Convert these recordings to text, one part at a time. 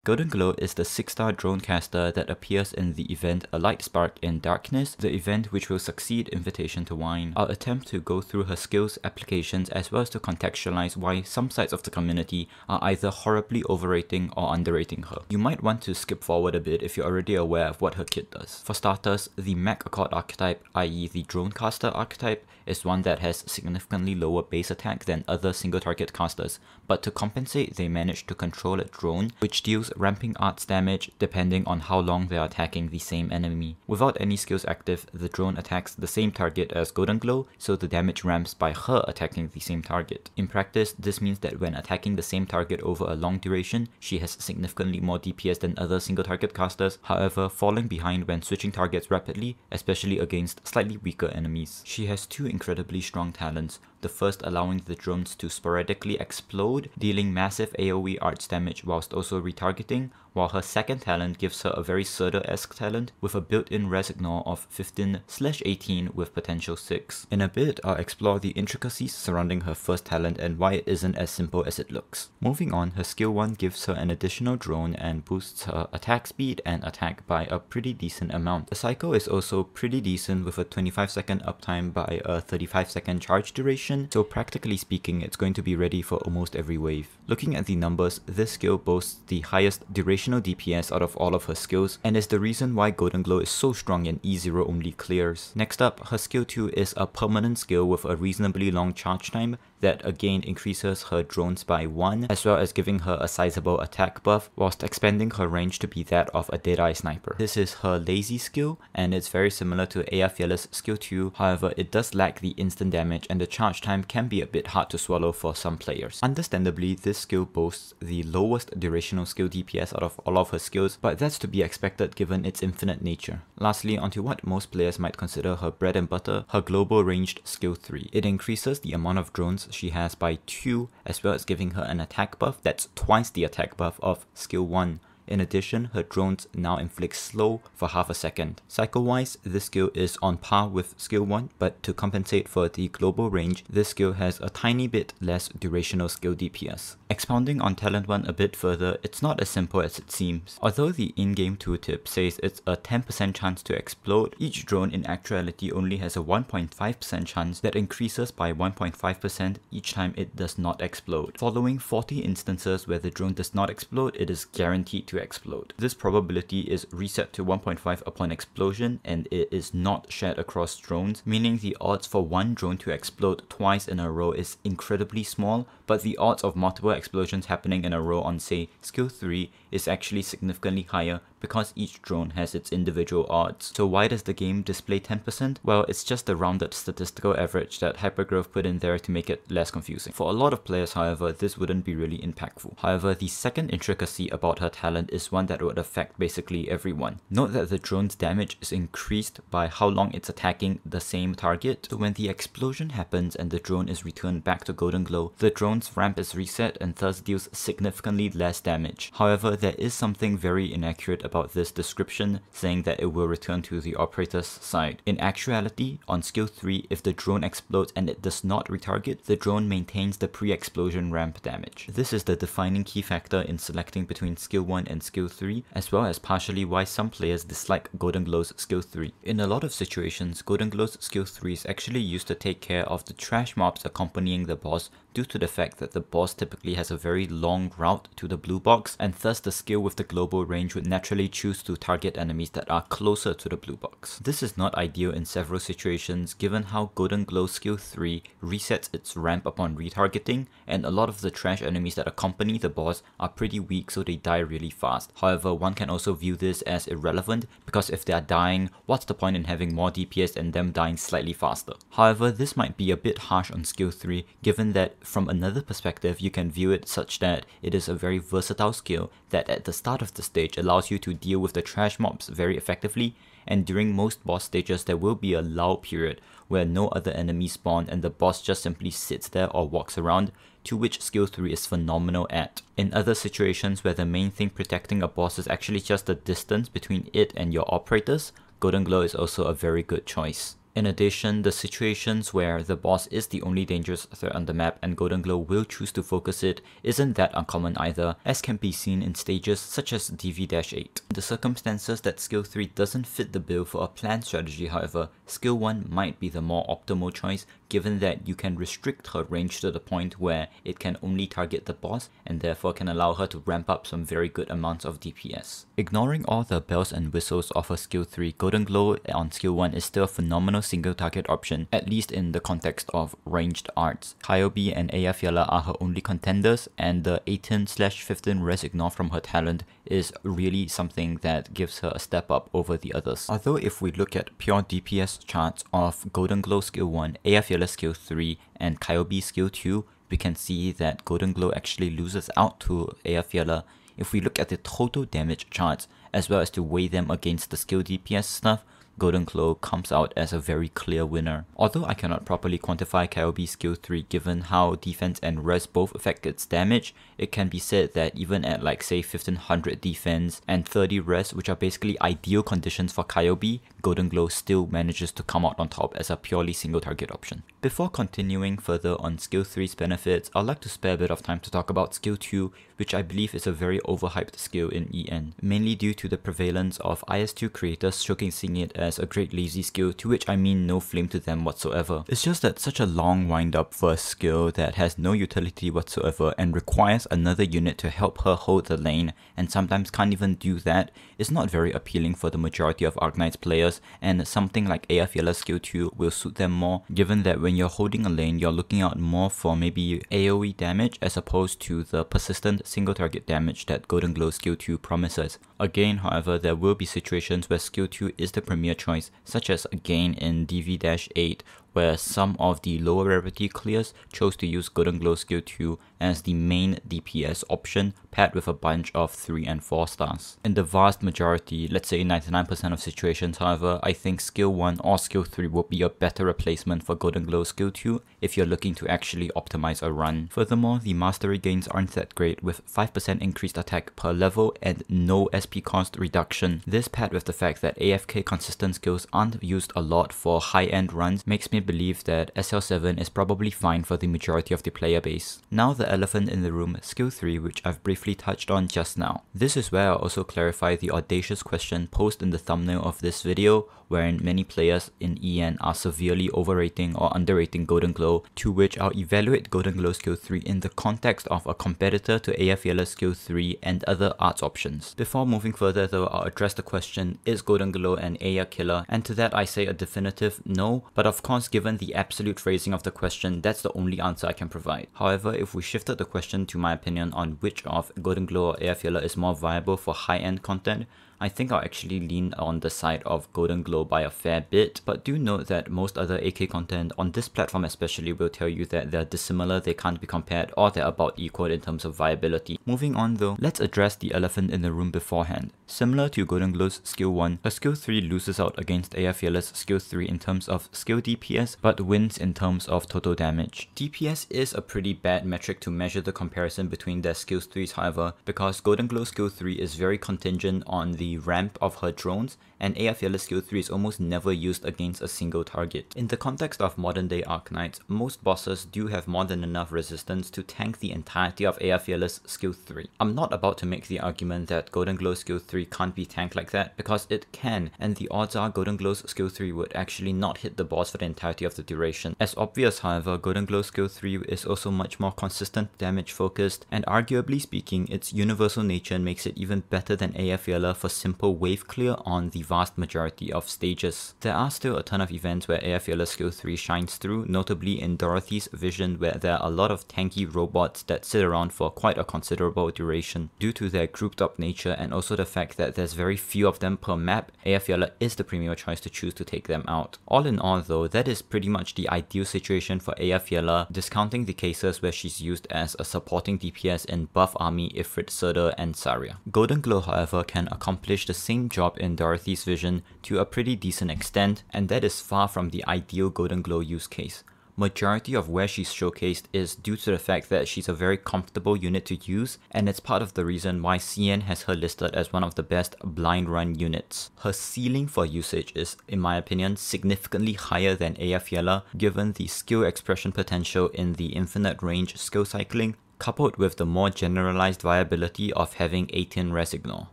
Goldenglow is the 6-star drone caster that appears in the event A Light Spark in Darkness, the event which will succeed Invitation to Wine. I'll attempt to go through her skills, applications, as well as to contextualize why some sides of the community are either horribly overrating or underrating her. You might want to skip forward a bit if you're already aware of what her kit does. For starters, the Mech Accord archetype, i.e. the drone caster archetype, is one that has significantly lower base attack than other single target casters, but to compensate they manage to control a drone which deals ramping arts damage depending on how long they are attacking the same enemy. Without any skills active, the drone attacks the same target as Goldenglow, so the damage ramps by her attacking the same target. In practice, this means that when attacking the same target over a long duration, she has significantly more DPS than other single target casters, however falling behind when switching targets rapidly, especially against slightly weaker enemies. She has two incredibly strong talents, the first allowing the drones to sporadically explode, dealing massive AoE arts damage whilst also retargeting, while her second talent gives her a very Surtur-esque talent with a built-in res ignore of 15/18 with potential 6. In a bit, I'll explore the intricacies surrounding her first talent and why it isn't as simple as it looks. Moving on, her skill 1 gives her an additional drone and boosts her attack speed and attack by a pretty decent amount. The cycle is also pretty decent with a 25-second uptime by a 35-second charge duration, so practically speaking it's going to be ready for almost every wave. Looking at the numbers, this skill boasts the highest duration DPS out of all of her skills and is the reason why Goldenglow is so strong in E0 only clears. Next up, her skill 2 is a permanent skill with a reasonably long charge time that again increases her drones by 1 as well as giving her a sizable attack buff whilst expanding her range to be that of a Deadeye sniper. This is her lazy skill and it's very similar to Eyjafjalla's skill 2, however it does lack the instant damage and the charge time can be a bit hard to swallow for some players. Understandably, this skill boasts the lowest durational skill DPS out of all of her skills, but that's to be expected given its infinite nature. Lastly, onto what most players might consider her bread and butter, her global ranged skill 3. It increases the amount of drones she has by 2 as well as giving her an attack buff that's twice the attack buff of skill 1. In addition, her drones now inflict slow for half a second. Cycle wise, this skill is on par with skill 1, but to compensate for the global range, this skill has a tiny bit less durational skill DPS. Expounding on talent 1 a bit further, it's not as simple as it seems. Although the in-game tooltip says it's a 10% chance to explode, each drone in actuality only has a 1.5% chance that increases by 1.5% each time it does not explode. Following 40 instances where the drone does not explode, it is guaranteed to explode. This probability is reset to 1.5 upon explosion and it is not shared across drones, meaning the odds for one drone to explode twice in a row is incredibly small, but the odds of multiple explosions happening in a row on say skill 3 is actually significantly higher because each drone has its individual odds. So why does the game display 10%? Well, it's just the rounded statistical average that Hypergrowth put in there to make it less confusing. For a lot of players, however, this wouldn't be really impactful. However, the second intricacy about her talent is one that would affect basically everyone. Note that the drone's damage is increased by how long it's attacking the same target. So when the explosion happens and the drone is returned back to Goldenglow, the drone's ramp is reset and thus deals significantly less damage. However, there is something very inaccurate about this description, saying that it will return to the operator's side. In actuality, on skill 3, if the drone explodes and it does not retarget, the drone maintains the pre-explosion ramp damage. This is the defining key factor in selecting between skill 1 and skill 3, as well as partially why some players dislike Goldenglow's skill 3. In a lot of situations, Goldenglow's skill 3 is actually used to take care of the trash mobs accompanying the boss due to the fact that the boss typically has a very long route to the blue box, and thus the skill with the global range would naturally choose to target enemies that are closer to the blue box. This is not ideal in several situations given how Goldenglow skill 3 resets its ramp upon retargeting, and a lot of the trash enemies that accompany the boss are pretty weak so they die really fast. However, one can also view this as irrelevant because if they are dying, what's the point in having more DPS and them dying slightly faster? However, this might be a bit harsh on skill 3 given that from another perspective you can view it such that it is a very versatile skill that at the start of the stage allows you to deal with the trash mobs very effectively, and during most boss stages there will be a lull period where no other enemies spawn and the boss just simply sits there or walks around, to which skill 3 is phenomenal at. In other situations where the main thing protecting a boss is actually just the distance between it and your operators, Goldenglow is also a very good choice. In addition, the situations where the boss is the only dangerous threat on the map and Goldenglow will choose to focus it isn't that uncommon either, as can be seen in stages such as DV-8. In the circumstances that skill 3 doesn't fit the bill for a planned strategy however, skill 1 might be the more optimal choice given that you can restrict her range to the point where it can only target the boss and therefore can allow her to ramp up some very good amounts of DPS. Ignoring all the bells and whistles of her skill 3, Goldenglow on skill 1 is still a phenomenal single target option, at least in the context of ranged arts. Kyobee and Eyjafjalla are her only contenders, and the 18/15 res ignore from her talent is really something that gives her a step up over the others. Although if we look at pure DPS charts of Goldenglow skill 1, Eyjafjalla skill 3 and Kyobee skill 2, we can see that Goldenglow actually loses out to Eyjafjalla if we look at the total damage charts as well as to weigh them against the skill DPS stuff. Goldenglow comes out as a very clear winner. Although I cannot properly quantify Kyobee's skill 3 given how defense and res both affect its damage, it can be said that even at like say 1500 defense and 30 res, which are basically ideal conditions for Kyobee, Goldenglow still manages to come out on top as a purely single target option. Before continuing further on skill 3's benefits, I'd like to spare a bit of time to talk about skill 2, which I believe is a very overhyped skill in EN, mainly due to the prevalence of IS2 creators showcasing it as a great lazy skill, to which I mean no flame to them whatsoever. It's just that such a long wind up for a skill that has no utility whatsoever and requires another unit to help her hold the lane, and sometimes can't even do that, is not very appealing for the majority of Arknights players, and something like Eyjafjalla's skill 2 will suit them more, given that when you're holding a lane you're looking out more for maybe AoE damage as opposed to the persistent single target damage that Goldenglow skill 2 promises. Again, however, there will be situations where skill 2 is the premier choice, such as again in DV-8, where some of the lower rarity clears chose to use Goldenglow skill 2 as the main DPS option, paired with a bunch of 3 and 4 stars. In the vast majority, let's say 99% of situations however, I think skill 1 or skill 3 will be a better replacement for Goldenglow skill 2 if you're looking to actually optimize a run. Furthermore, the mastery gains aren't that great, with 5% increased attack per level and no SP cost reduction. This paired with the fact that AFK consistent skills aren't used a lot for high-end runs makes me believe that SL7 is probably fine for the majority of the player base. Now the elephant in the room, skill 3, which I've briefly touched on just now. This is where I'll also clarify the audacious question posed in the thumbnail of this video, wherein many players in EN are severely overrating or underrating Goldenglow, to which I'll evaluate Goldenglow skill 3 in the context of a competitor to Eyjafjalla skill 3 and other arts options. Before moving further though, I'll address the question, is Goldenglow an Eyja killer? And to that I say a definitive no, but of course given the absolute phrasing of the question, that's the only answer I can provide. However, if we shifted the question to my opinion on which of Goldenglow or Eyjafjalla is more viable for high-end content, I think I'll actually lean on the side of Goldenglow by a fair bit, but do note that most other AK content on this platform especially will tell you that they're dissimilar, they can't be compared, or they're about equal in terms of viability. Moving on though, let's address the elephant in the room beforehand. Similar to Goldenglow's skill 1, her skill 3 loses out against Eyjafjalla's skill 3 in terms of skill DPS, but wins in terms of total damage. DPS is a pretty bad metric to measure the comparison between their skill 3s however, because Goldenglow's skill 3 is very contingent on the ramp of her drones, and Eyjafjalla's skill 3 is almost never used against a single target. In the context of modern day Arknights, most bosses do have more than enough resistance to tank the entirety of Eyjafjalla's skill 3. I'm not about to make the argument that Goldenglow's skill 3 can't be tanked like that, because it can, and the odds are Goldenglow's skill 3 would actually not hit the boss for the entirety of the duration. As obvious however, Goldenglow's skill 3 is also much more consistent damage focused, and arguably speaking, its universal nature makes it even better than Eyjafjalla for simple wave clear on the vast majority of stages. There are still a ton of events where Eyjafjalla's skill 3 shines through, notably in Dorothy's vision where there are a lot of tanky robots that sit around for quite a considerable duration. Due to their grouped up nature and also the fact that there's very few of them per map, Eyjafjalla is the premier choice to choose to take them out. All in all though, that is pretty much the ideal situation for Eyjafjalla, discounting the cases where she's used as a supporting DPS in Buff Army, Ifrit, Surtur and Saria. Goldenglow however can accomplish the same job in Dorothy's vision to a pretty decent extent, and that is far from the ideal Goldenglow use case. Majority of where she's showcased is due to the fact that she's a very comfortable unit to use, and it's part of the reason why CN has her listed as one of the best blind run units. Her ceiling for usage is, in my opinion, significantly higher than Eyjafjalla given the skill expression potential in the infinite range skill cycling, coupled with the more generalized viability of having 18 Resignor.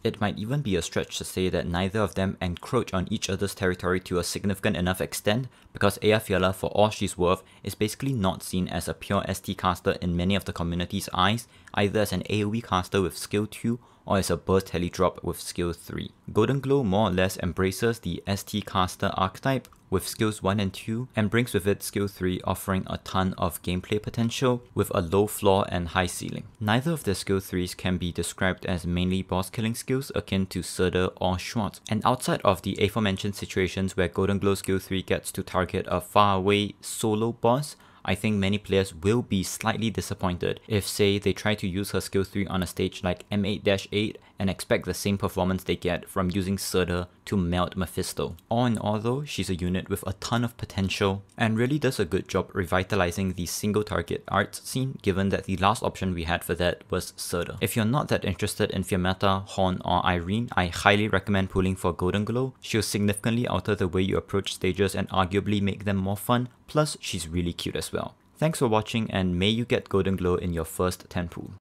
It might even be a stretch to say that neither of them encroach on each other's territory to a significant enough extent, because Eyjafjalla, for all she's worth, is basically not seen as a pure ST caster in many of the community's eyes, either as an AoE caster with skill 2 or as a burst heli drop with skill 3. Goldenglow more or less embraces the ST caster archetype with skills 1 and 2 and brings with it skill 3, offering a ton of gameplay potential with a low floor and high ceiling. Neither of their skill 3s can be described as mainly boss killing skills akin to Surder or Schwartz, and outside of the aforementioned situations where Goldenglow skill 3 gets to target a far away solo boss, I think many players will be slightly disappointed if, say, they try to use her skill 3 on a stage like M8-8 and expect the same performance they get from using Surder to melt Mephisto. All in all though, she's a unit with a ton of potential and really does a good job revitalizing the single target art scene, given that the last option we had for that was Surder. If you're not that interested in Fiammetta, Horn or Irene, I highly recommend pulling for Goldenglow. She'll significantly alter the way you approach stages and arguably make them more fun, plus she's really cute as well. Thanks for watching, and may you get Goldenglow in your first 10 pool.